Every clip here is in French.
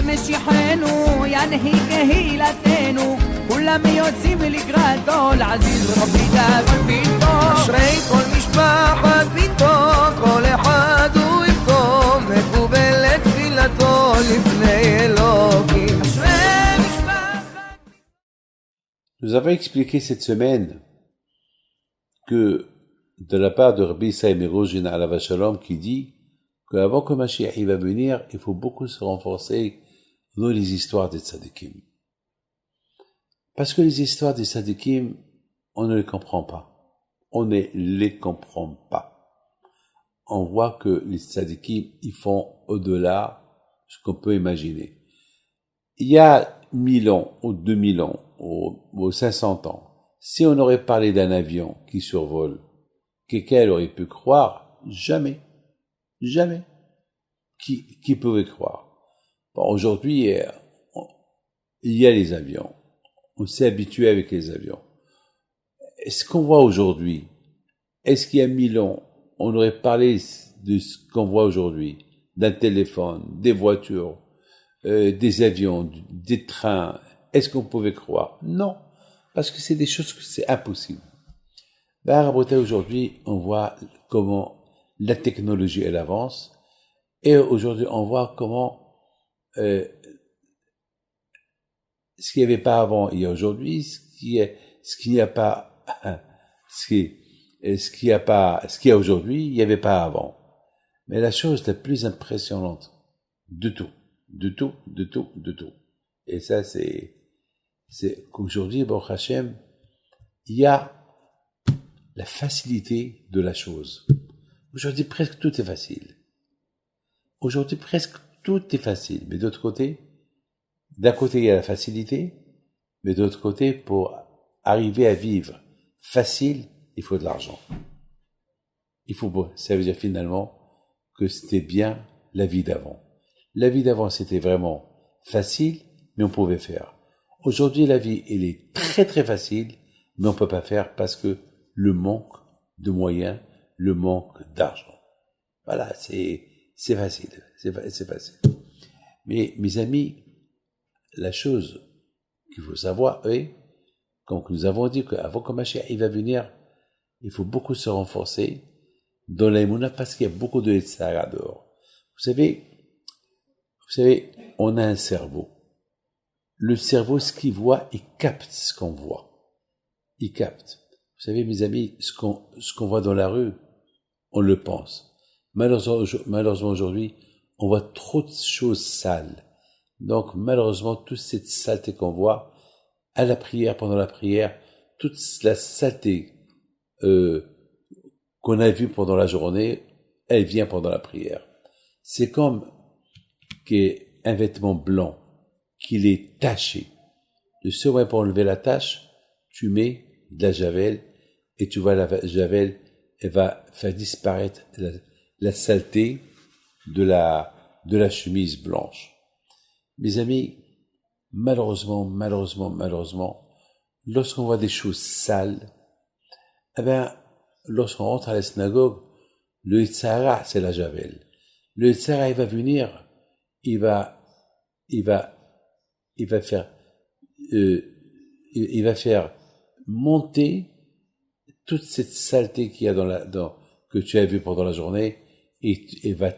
משיחנו ינהיג קהילתנו כולם יוצאים לקראתו לעזיז רבי דאגון ביתו אשרי כל משפחת ביתו כל אחד הוא יבכו מקובל לתפילתו לפני אלוקים אשרי משפחת. Nous avons expliqué cette semaine que de la part de Rabbi Saïm Erojin Alav Shalom qui dit qu'avant que Mashiach va venir, il faut beaucoup se renforcer dans les histoires des tzadikim. Parce que les histoires des tzadikim, on ne les comprend pas. On ne les comprend pas. On voit que les tzadikim, ils font au-delà de ce qu'on peut imaginer. Il y a 1000 ans, ou 2000 ans, ou 500 ans, si on aurait parlé d'un avion qui survole, quelqu'un aurait pu croire? Jamais. Jamais. Qui pouvait croire? Bon, aujourd'hui, il y a les avions. On s'est habitué avec les avions. Est-ce qu'on voit aujourd'hui? Est-ce qu'il y a 1000 ans, on aurait parlé de ce qu'on voit aujourd'hui? D'un téléphone, des voitures, des avions, des trains. Est-ce qu'on pouvait croire? Non. Parce que c'est des choses que c'est impossible. Ben, aujourd'hui, on voit comment la technologie, elle avance. Et aujourd'hui, on voit comment ce qu'il n'y avait pas avant, il y a aujourd'hui, ce qu'il n'y a pas, ce qu'il y a aujourd'hui, il n'y avait pas avant. Mais la chose la plus impressionnante de tout. Et ça, c'est qu'aujourd'hui, Baruch Hashem, il y a la facilité de la chose. Aujourd'hui, presque tout est facile. Aujourd'hui, presque tout est facile. Mais d'autre côté, d'un côté, il y a la facilité, mais d'autre côté, pour arriver à vivre facile, il faut de l'argent. Ça veut dire finalement que c'était bien la vie d'avant. La vie d'avant, c'était vraiment facile, mais on pouvait faire. Aujourd'hui, la vie, elle est très très facile, mais on peut pas faire parce que le manque de moyens, le manque d'argent. Voilà, c'est facile, c'est facile. Mais mes amis, la chose qu'il faut savoir est, comme nous avons dit qu'avant que Mashiach va venir, il faut beaucoup se renforcer dans l'aïmouna parce qu'il y a beaucoup de Yetzirah dehors. Vous savez, on a un cerveau. Le cerveau, ce qu'il voit, il capte ce qu'on voit. Il capte. Vous savez, mes amis, ce qu'on voit dans la rue, on le pense. Malheureusement aujourd'hui, on voit trop de choses sales. Donc, malheureusement, toute cette saleté qu'on voit à la prière, pendant la prière, toute la saleté qu'on a vue pendant la journée, elle vient pendant la prière. C'est comme un vêtement blanc, qu'il est taché. Le seul moyen pour enlever la tache, tu mets de la javel, et tu vois la javel, elle va faire disparaître la saleté de la chemise blanche. Mes amis, malheureusement, lorsqu'on voit des choses sales, lorsqu'on rentre à la synagogue, le Yetzirah, c'est la javel. Le Yetzirah, il va venir, il va faire monter toute cette saleté qu'il y a que tu as vue pendant la journée, et va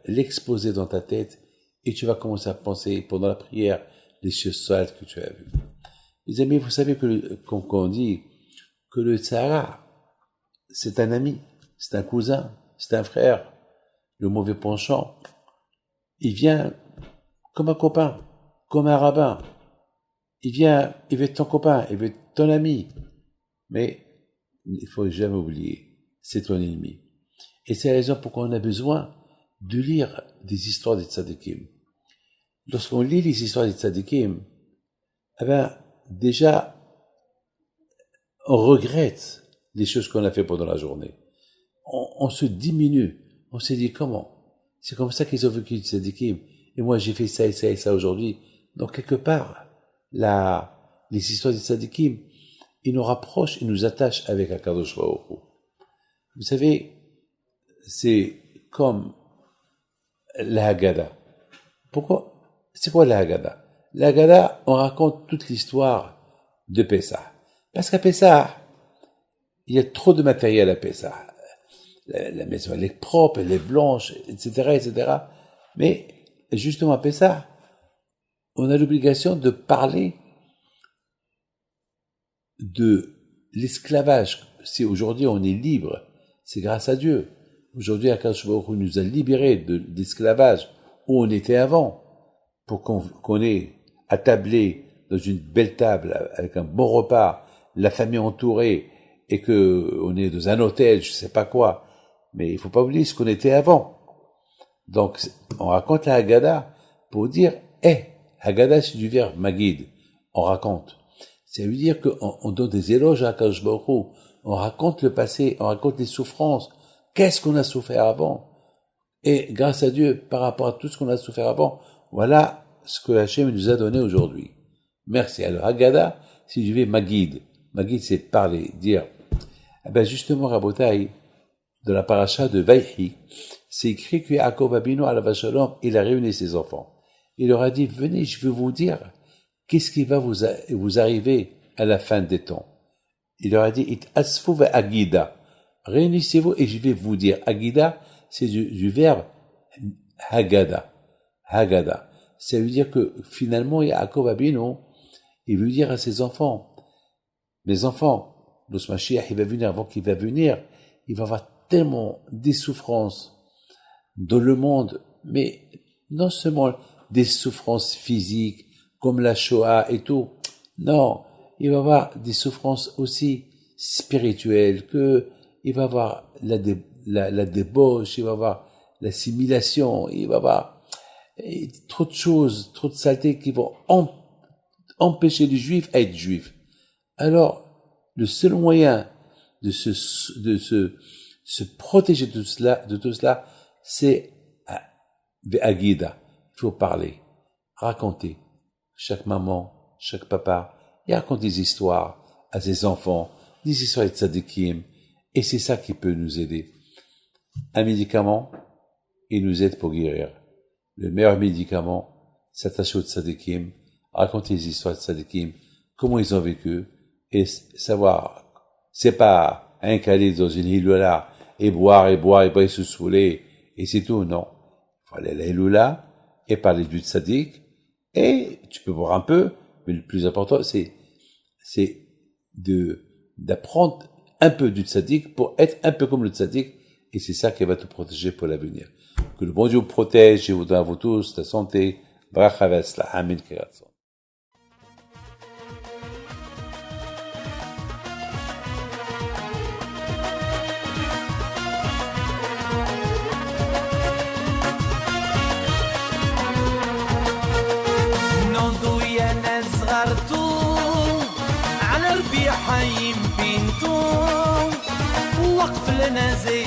l'exposer dans ta tête, et tu vas commencer à penser pendant la prière les choses sales que tu as vues. Les amis, vous savez qu'on dit que le Tzara, c'est un ami, c'est un cousin, c'est un frère. Le mauvais penchant, il vient comme un copain, comme un rabbin. Il veut être ton copain, il veut être ton ami. Mais il faut jamais oublier, c'est ton ennemi. Et c'est la raison pourquoi on a besoin de lire des histoires des tzadikim. Lorsqu'on lit les histoires des tzadikim, déjà, on regrette les choses qu'on a fait pendant la journée. On se diminue. On se dit comment? C'est comme ça qu'ils ont vécu les tzadikim. Et moi, j'ai fait ça et ça et ça aujourd'hui. Donc, quelque part, les histoires des tzadikim, ils nous rapprochent, ils nous attachent avec Akadosh Baruch Hu. Vous savez, c'est comme la Haggadah. Pourquoi? C'est quoi la Haggadah? La Haggadah, on raconte toute l'histoire de Pessah. Parce qu'à Pessah, il y a trop de matériel à Pessah. La maison, elle est propre, elle est blanche, etc., etc. Mais, justement, à Pessah, on a l'obligation de parler de l'esclavage. Si aujourd'hui on est libre, c'est grâce à Dieu. Aujourd'hui, Akadosh Baruch Hu nous a libérés de l'esclavage où on était avant, pour qu'on ait attablé dans une belle table avec un bon repas, la famille entourée, et que on est dans un hôtel, je sais pas quoi. Mais il faut pas oublier ce qu'on était avant. Donc, on raconte la Haggadah pour dire, Haggadah, c'est du verbe Magid. On raconte. Ça veut dire qu'on donne des éloges à Akadosh Baruch Hu. On raconte le passé, on raconte les souffrances. Qu'est-ce qu'on a souffert avant? Et grâce à Dieu, par rapport à tout ce qu'on a souffert avant, voilà ce que Hachem nous a donné aujourd'hui. Merci. Alors, Haggadah, c'est du verbe Magid. Magid, c'est parler, dire. Eh ben, justement, Rabotai, de la paracha de Vayhi, c'est écrit que Yaakov Abinu alav shalom, il a réuni ses enfants. Il leur a dit, venez, je vais vous dire, qu'est-ce qui va vous arriver à la fin des temps. Il leur a dit, it asfu ve agida. Réunissez-vous et je vais vous dire. Agida, c'est du verbe Haggadah. Haggadah. Ça veut dire que finalement, Yaakov Abinu, il veut dire à ses enfants, mes enfants, le Mashiach, il va venir avant qu'il va venir, il va avoir tellement des souffrances dans le monde, mais non seulement des souffrances physiques, comme la Shoah et tout. Non, il va avoir des souffrances aussi spirituelles, il va avoir la débauche, il va avoir l'assimilation, il va avoir trop de choses, trop de saletés qui vont empêcher les Juifs à être Juifs. Alors, le seul moyen de se protéger de tout cela, c'est Agida. Il faut parler, raconter. Chaque maman, chaque papa, il raconte des histoires à ses enfants, des histoires de tzadikim, et c'est ça qui peut nous aider. Un médicament, il nous aide pour guérir. Le meilleur médicament, s'attacher aux tzadikim, raconter des histoires de tzadikim, comment ils ont vécu, et savoir, c'est pas aller dans une hiloula et boire, et se saouler, et c'est tout, non. Il faut aller à la hiloula et parler du tzaddik, et tu peux boire un peu, mais le plus important, c'est d'apprendre un peu du tzaddik pour être un peu comme le tzaddik, et c'est ça qui va te protéger pour l'avenir. Que le bon Dieu vous protège et vous donne à vous tous la santé, bracha v'atzlacha, amin kiratzon. حي بنتو وقف لنا زي